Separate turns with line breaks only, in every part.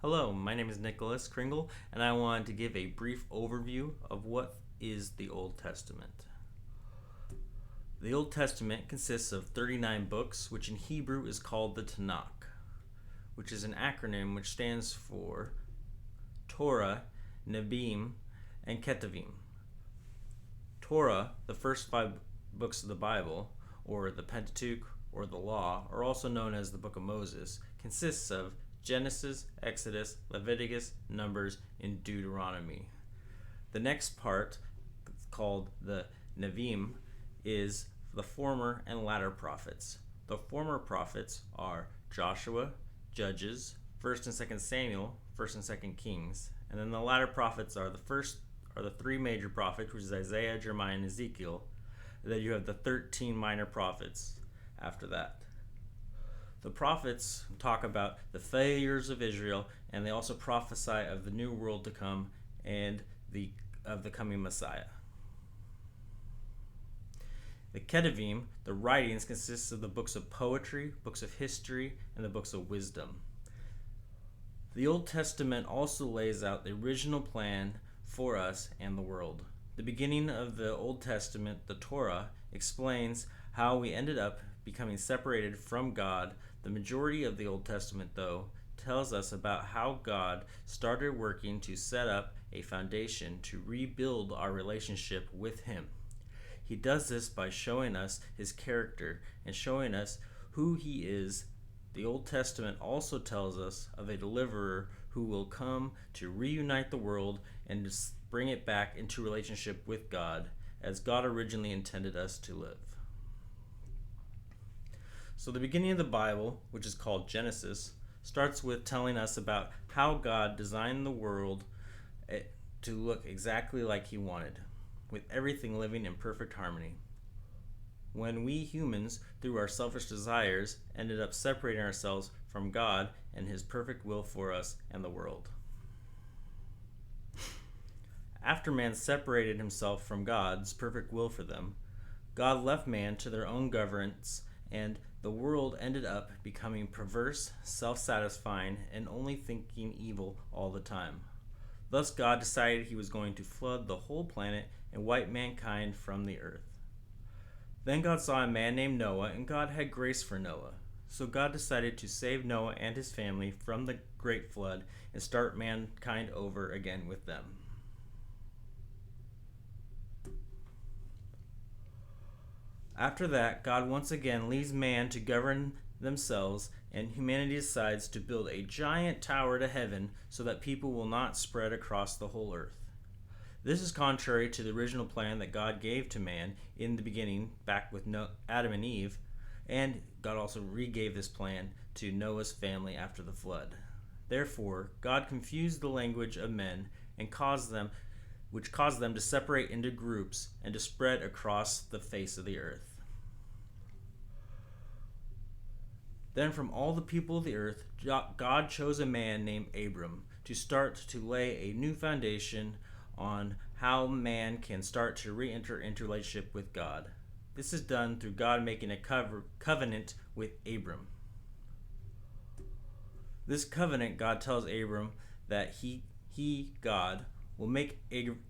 Hello, my name is Nicholas Kringle, and I wanted to give a brief overview of what is the Old Testament. The Old Testament consists of 39 books, which in Hebrew is called the Tanakh, which is an acronym which stands for Torah, Nevi'im, and Ketuvim. Torah, the first 5 books of the Bible, or the Pentateuch, or the Law, are also known as the Book of Moses, consists of Genesis, Exodus, Leviticus, Numbers, and Deuteronomy. The next part, called the Nevi'im, is the former and latter prophets. The former prophets are Joshua, Judges, 1st and 2nd Samuel, 1st and 2nd Kings, and then the latter prophets are the 3 major prophets, which is Isaiah, Jeremiah, and Ezekiel. And then you have the 13 minor prophets after that. The prophets talk about the failures of Israel, and they also prophesy of the new world to come and of the coming Messiah. The Ketuvim, the writings, consists of the books of poetry, books of history, and the books of wisdom. The Old Testament also lays out the original plan for us and the world. The beginning of the Old Testament, the Torah, explains how we ended up becoming separated from God. The majority of the Old Testament, though, tells us about how God started working to set up a foundation to rebuild our relationship with Him. He does this by showing us His character and showing us who He is. The Old Testament also tells us of a deliverer who will come to reunite the world and to bring it back into relationship with God as God originally intended us to live. So the beginning of the Bible, which is called Genesis, starts with telling us about how God designed the world to look exactly like He wanted, with everything living in perfect harmony. When we humans, through our selfish desires, ended up separating ourselves from God and His perfect will for us and the world. After man separated himself from God's perfect will for them, God left man to their own governance, and the world ended up becoming perverse, self-satisfying, and only thinking evil all the time. Thus God decided He was going to flood the whole planet and wipe mankind from the earth. Then God saw a man named Noah, and God had grace for Noah. So God decided to save Noah and his family from the great flood and start mankind over again with them. After that, God once again leaves man to govern themselves, and humanity decides to build a giant tower to heaven so that people will not spread across the whole earth. This is contrary to the original plan that God gave to man in the beginning, back with Adam and Eve, and God also re-gave this plan to Noah's family after the flood. Therefore, God confused the language of men and caused them to separate into groups and to spread across the face of the earth. Then from all the people of the earth, God chose a man named Abram to start to lay a new foundation on how man can start to re-enter into relationship with God. This is done through God making a covenant with Abram. This covenant, God tells Abram that God, will make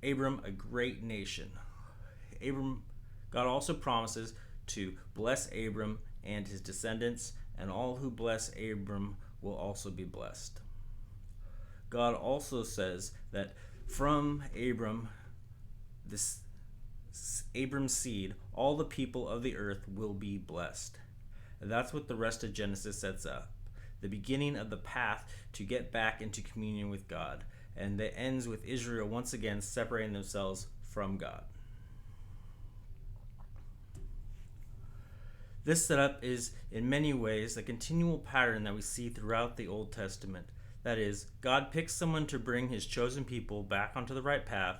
Abram a great nation. God also promises to bless Abram and his descendants, and all who bless Abram will also be blessed. God also says that from Abram's seed, all the people of the earth will be blessed. And that's what the rest of Genesis sets up. The beginning of the path to get back into communion with God. And that ends with Israel once again separating themselves from God. This setup is in many ways a continual pattern that we see throughout the Old Testament. That is, God picks someone to bring His chosen people back onto the right path,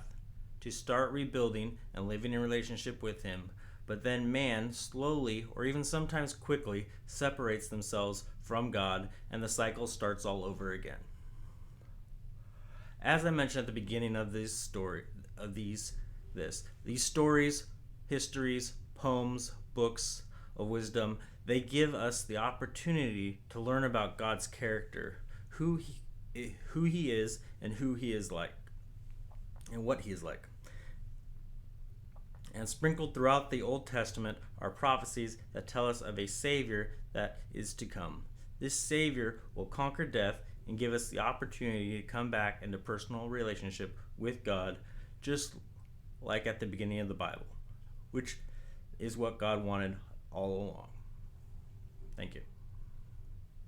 to start rebuilding and living in relationship with Him, but then man slowly, or even sometimes quickly, separates themselves from God, and the cycle starts all over again. As I mentioned at the beginning of these stories, histories, poems, books of wisdom, they give us the opportunity to learn about God's character, who who he is and who he is like and what he is like. And sprinkled throughout the Old Testament are prophecies that tell us of a Savior that is to come. This Savior will conquer death and give us the opportunity to come back into personal relationship with God, just like at the beginning of the Bible, which is what God wanted all along. Thank you.